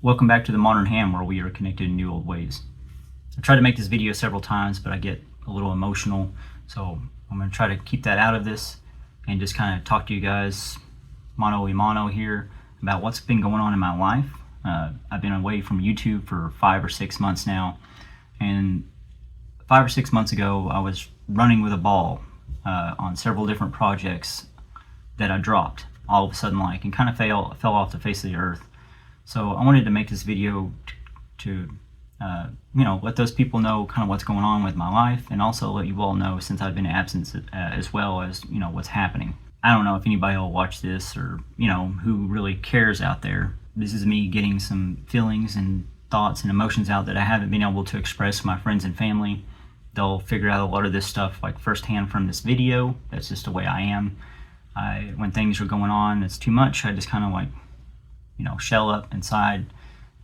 Welcome back to the modern ham, where we are connected in new old ways. I've tried to make this video several times, but I get a little emotional, so I'm going to try to keep that out of this and just kind of talk to you guys mano a mano here about what's been going on in my life. I've been away from YouTube for 5 or 6 months now, and 5 or 6 months ago I was running with a ball on several different projects that I dropped all of a sudden, and kind of fell off the face of the earth. So I wanted to make this video to let those people know kind of what's going on with my life, and also let you all know, since I've been absent, as well as what's happening. I don't know if anybody will watch this, or who really cares out there. This is me getting some feelings and thoughts and emotions out that I haven't been able to express to my friends and family. They'll figure out a lot of this stuff firsthand from this video. That's just the way I am. When things are going on that's too much, I just kind of shell up inside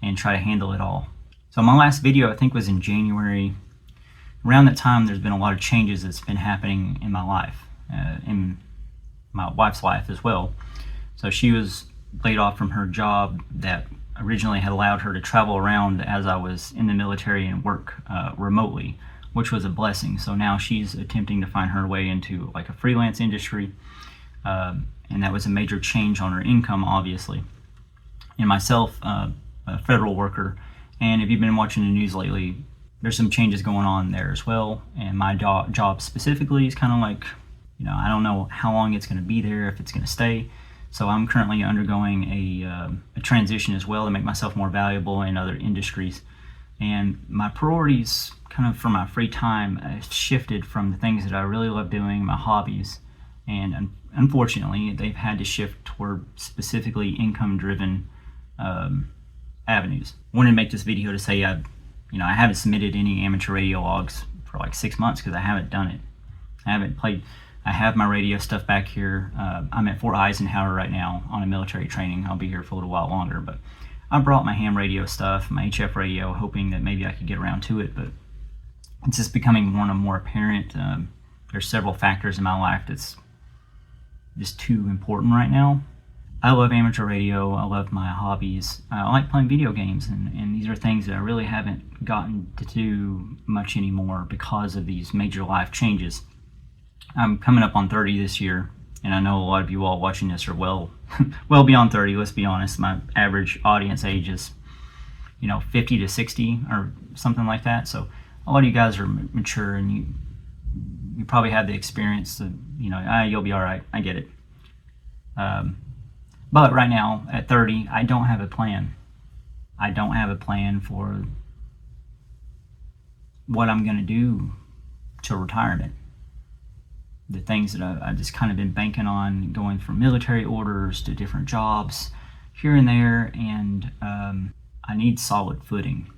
and try to handle it all. So my last video, I think, was in January. Around that time, there's been a lot of changes that's been happening in my life, in my wife's life as well. So she was laid off from her job that originally had allowed her to travel around as I was in the military and work remotely, which was a blessing. So now she's attempting to find her way into a freelance industry, and that was a major change on her income, obviously. And myself, a federal worker, and if you've been watching the news lately, there's some changes going on there as well. And my job specifically is kind of I don't know how long it's going to be there, if it's going to stay. So I'm currently undergoing a transition as well to make myself more valuable in other industries. And my priorities kind of for my free time shifted from the things that I really love doing, my hobbies, and unfortunately they've had to shift toward specifically income-driven avenues. I wanted to make this video to say I haven't submitted any amateur radio logs for 6 months because I haven't done it. I haven't played. I have my radio stuff back here. I'm at Fort Eisenhower right now on a military training. I'll be here for a little while longer, but I brought my ham radio stuff, my HF radio, hoping that maybe I could get around to it, but it's just becoming more and more apparent. There's several factors in my life that's just too important right now. I love amateur radio. I love my hobbies. I like playing video games, and these are things that I really haven't gotten to do much anymore because of these major life changes. I'm coming up on 30 this year, and I know a lot of you all watching this are well beyond 30. Let's be honest. My average audience age is 50 to 60 or something like that. So a lot of you guys are mature, and you probably have the experience that you'll be all right. I get it. But right now, at 30, I don't have a plan. I don't have a plan for what I'm going to do till retirement. The things that I've just kind of been banking on, going from military orders to different jobs here and there, and I need solid footing.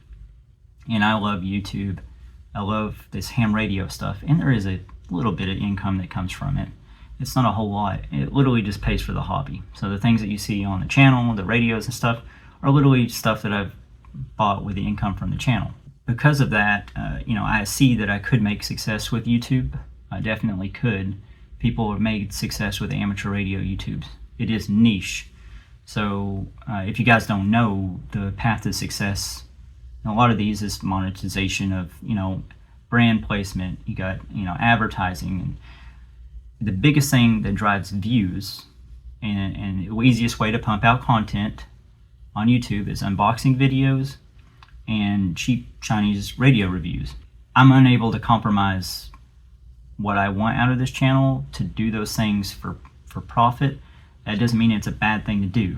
And I love YouTube. I love this ham radio stuff, and there is a little bit of income that comes from it. It's not a whole lot. It literally just pays for the hobby. So the things that you see on the channel, the radios and stuff, are literally stuff that I've bought with the income from the channel. Because of that, I see that I could make success with YouTube. I definitely could. People have made success with amateur radio YouTubes. It is niche. So if you guys don't know, the path to success, a lot of these is monetization of brand placement. You got advertising, and the biggest thing that drives views and the easiest way to pump out content on YouTube is unboxing videos and cheap Chinese radio reviews. I'm unable to compromise what I want out of this channel to do those things for profit. That doesn't mean it's a bad thing to do.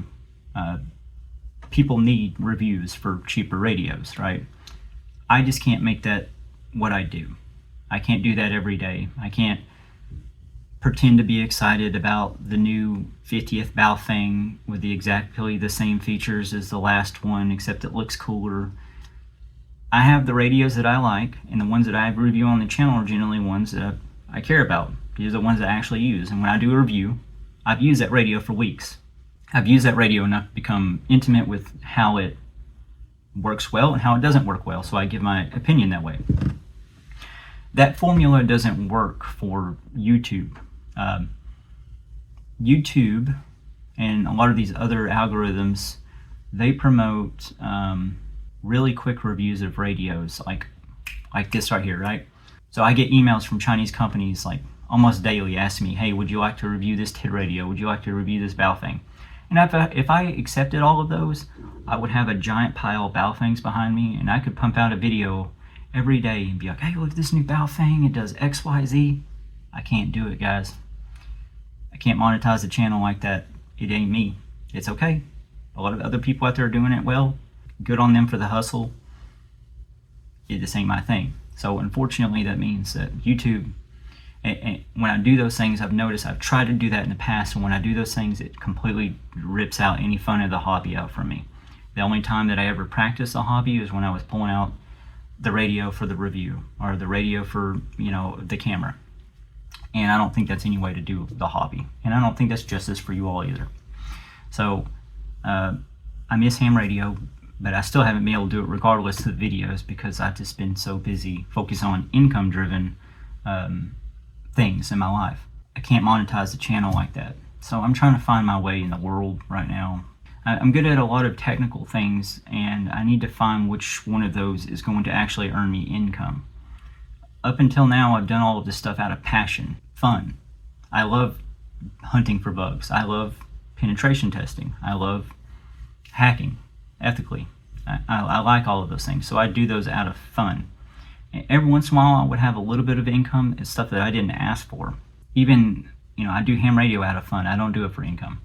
People need reviews for cheaper radios, right? I just can't make that what I do. I can't do that every day. I can't pretend to be excited about the new 50th Baofeng with exactly the same features as the last one, except it looks cooler. I have the radios that I like, and the ones that I review on the channel are generally ones that I care about. These are the ones that I actually use, and when I do a review, I've used that radio for weeks. I've used that radio enough to become intimate with how it works well and how it doesn't work well, so I give my opinion that way. That formula doesn't work for YouTube. YouTube and a lot of these other algorithms they promote really quick reviews of radios, like this right here, right? So I get emails from Chinese companies like almost daily asking me, hey, would you like to review this TID radio? Would you like to review this Baofeng? And if I accepted all of those, I would have a giant pile of Baofengs behind me, and I could pump out a video every day and be like, hey, look at this new Baofeng, it does X, Y, Z. I can't do it, guys. I can't monetize the channel like that. It ain't me. It's okay. A lot of other people out there are doing it well. Good on them for the hustle. This ain't my thing. So unfortunately, that means that YouTube, and when I do those things, I've noticed I've tried to do that in the past, and when I do those things, it completely rips out any fun of the hobby out from me. The only time that I ever practiced the hobby is when I was pulling out the radio for the review, or the radio for, you know, the camera. And I don't think that's any way to do the hobby, and I don't think that's justice for you all either. So I miss ham radio, but I still haven't been able to do it regardless of the videos, because I've just been so busy focused on income driven things in my life. I can't monetize the channel like that. So I'm trying to find my way in the world right now. I'm good at a lot of technical things, and I need to find which one of those is going to actually earn me income. Up until now, I've done all of this stuff out of passion, fun. I love hunting for bugs. I love penetration testing. I love hacking ethically. I like all of those things, so I do those out of fun. And every once in a while, I would have a little bit of income. It's stuff that I didn't ask for. Even, you know, I do ham radio out of fun. I don't do it for income.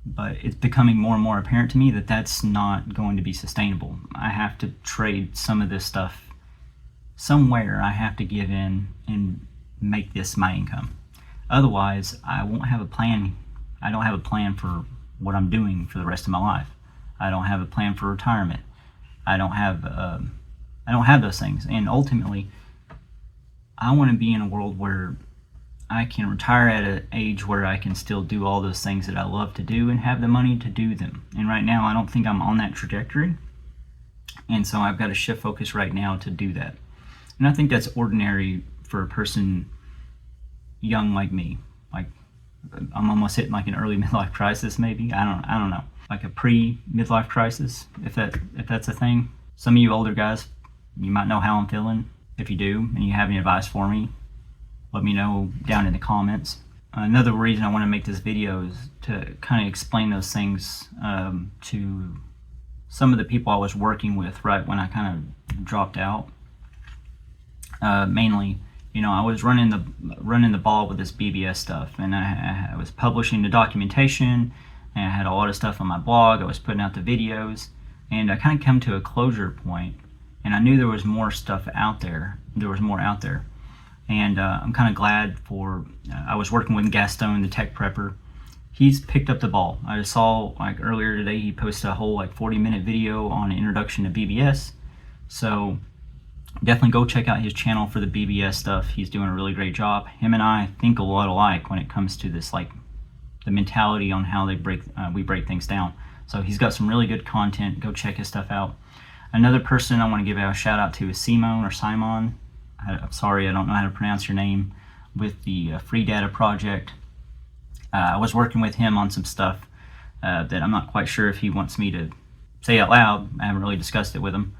But it's becoming more and more apparent to me that that's not going to be sustainable. I have to trade some of this stuff somewhere. I have to give in and make this my income. Otherwise, I won't have a plan. I don't have a plan for what I'm doing for the rest of my life. I don't have a plan for retirement. I don't have those things. And ultimately, I want to be in a world where I can retire at an age where I can still do all those things that I love to do and have the money to do them. And right now, I don't think I'm on that trajectory. And so I've got to shift focus right now to do that. And I think that's ordinary for a person young like me. Like, I'm almost hitting like an early midlife crisis, maybe. I don't know. Like a pre-midlife crisis, if that's a thing. Some of you older guys, you might know how I'm feeling. If you do, and you have any advice for me, let me know down in the comments. Another reason I want to make this video is to kind of explain those things to some of the people I was working with right when I kind of dropped out. Mainly, you know, I was running the ball with this BBS stuff, and I was publishing the documentation, and I had a lot of stuff on my blog. I was putting out the videos, and I kind of come to a closure point, and I knew there was more stuff out there. There was more out there. And I'm kind of glad for, I was working with Gaston, the tech prepper. He's picked up the ball. I just saw, like, earlier today, he posted a whole, like, 40-minute video on an introduction to BBS. So definitely go check out his channel for the BBS stuff. He's doing a really great job. Him and I think a lot alike when it comes to this, like, the mentality on how we break things down. So he's got some really good content. Go check his stuff out. Another person I want to give a shout out to is Simon. I'm sorry, I don't know how to pronounce your name, with the FreeData project. I was working with him on some stuff that I'm not quite sure if he wants me to say out loud. I haven't really discussed it with him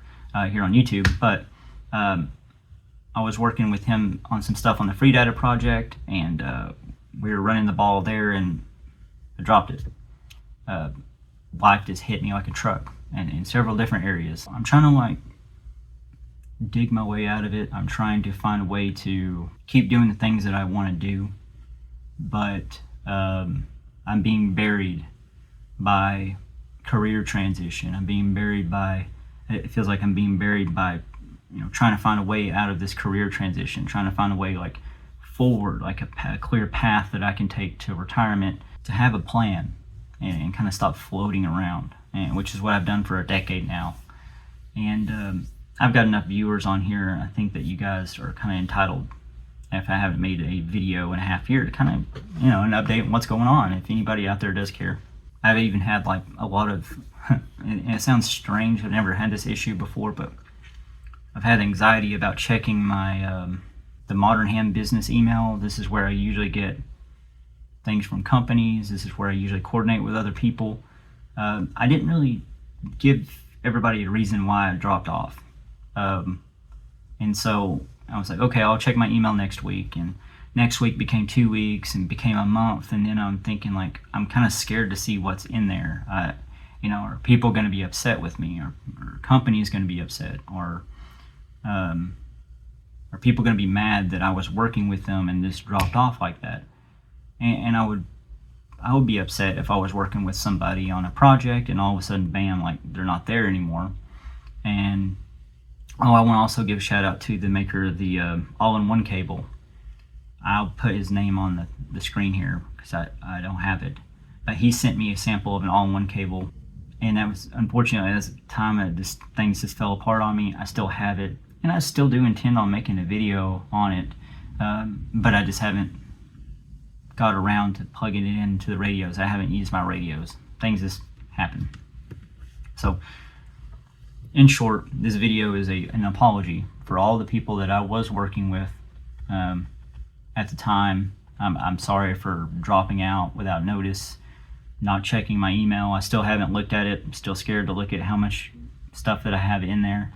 here on YouTube, but I was working with him on some stuff on the FreeData project, and we were running the ball there, and I dropped it. Life just hit me like a truck, and in several different areas. I'm trying to, like, dig my way out of it. I'm trying to find a way to keep doing the things that I want to do, but I'm being buried by career transition. It feels like I'm being buried by, you know, trying to find a way out of this career transition, trying to find a way, like, forward, like a clear path that I can take to retirement, to have a plan and kind of stop floating around, which is what I've done for a decade now. And I've got enough viewers on here. I think that you guys are kind of entitled, if I haven't made a video in a half year, to kind of, you know, an update on what's going on, if anybody out there does care. I've even had, like, a lot of, and it sounds strange, I've never had this issue before, but I've had anxiety about checking my, the Modern Ham business email. This is where I usually get things from companies. This is where I usually coordinate with other people. I didn't really give everybody a reason why I dropped off. And so I was like, okay, I'll check my email next week. And next week became 2 weeks and became a month. And then I'm thinking, like, I'm kind of scared to see what's in there. Are people going to be upset with me, or companies going to be upset, or are people going to be mad that I was working with them and just dropped off like that? And I would be upset if I was working with somebody on a project and all of a sudden, bam, like they're not there anymore. And I want to also give a shout out to the maker of the all-in-one cable. I'll put his name on the screen here because I don't have it. But he sent me a sample of an all-in-one cable, and that was, unfortunately, at the time things just fell apart on me. I still have it, and I still do intend on making a video on it, but I just haven't got around to plugging it into the radios. I haven't used my radios. Things just happen. So, in short, this video is an apology for all the people that I was working with at the time. I'm sorry for dropping out without notice, not checking my email. I still haven't looked at it. I'm still scared to look at how much stuff that I have in there.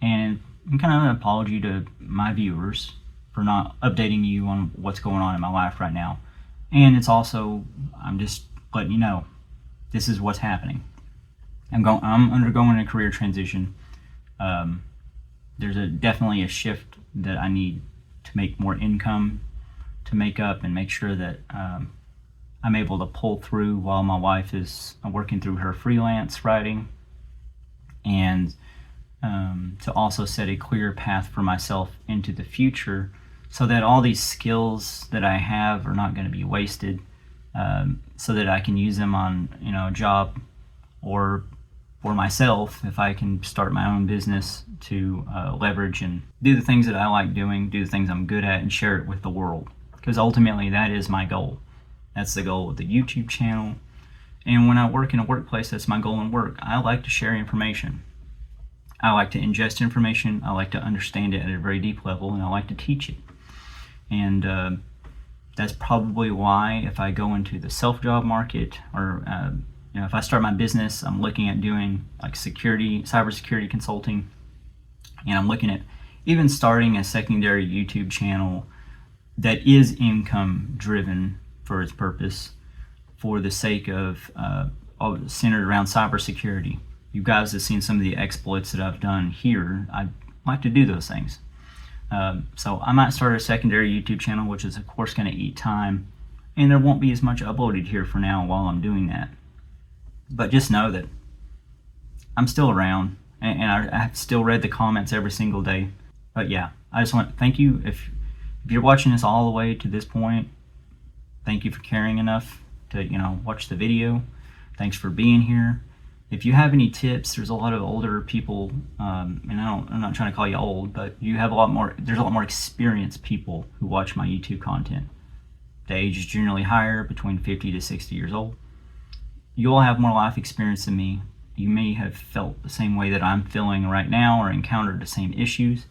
And kind of an apology to my viewers for not updating you on what's going on in my life right now. And it's also, I'm just letting you know, this is what's happening. I'm undergoing a career transition. There's definitely a shift that I need to make more income to make up and make sure that I'm able to pull through while my wife is working through her freelance writing, and to also set a clear path for myself into the future so that all these skills that I have are not going to be wasted, so that I can use them on a job or for myself if I can start my own business to leverage and do the things that I like doing, do the things I'm good at, and share it with the world. Because ultimately that is my goal. That's the goal of the YouTube channel. And when I work in a workplace, that's my goal in work. I like to share information. I like to ingest information. I like to understand it at a very deep level, and I like to teach it. And that's probably why if I go into the self-job market, or if I start my business, I'm looking at doing like cybersecurity consulting, and I'm looking at even starting a secondary YouTube channel that is income driven for its purpose, for the sake of centered around cybersecurity. You guys have seen some of the exploits that I've done here. I like to do those things. So I might start a secondary YouTube channel, which is of course going to eat time, and there won't be as much uploaded here for now while I'm doing that. But just know that I'm still around, and I've still read the comments every single day. But yeah, I just want to thank you. If you're watching this all the way to this point, thank you for caring enough to watch the video. Thanks for being here. If you have any tips, there's a lot of older people, and I'm not trying to call you old, but there's a lot more experienced people who watch my YouTube content. The age is generally higher, between 50 to 60 years old. You all have more life experience than me. You may have felt the same way that I'm feeling right now, or encountered the same issues.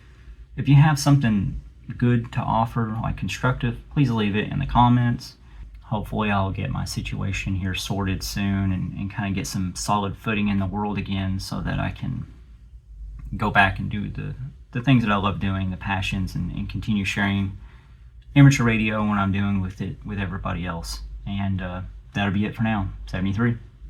If you have something good to offer, like constructive, please leave it in the comments. Hopefully I'll get my situation here sorted soon and kind of get some solid footing in the world again, so that I can go back and do the things that I love doing, the passions, and continue sharing amateur radio when I'm doing with everybody else. And that'll be it for now. 73.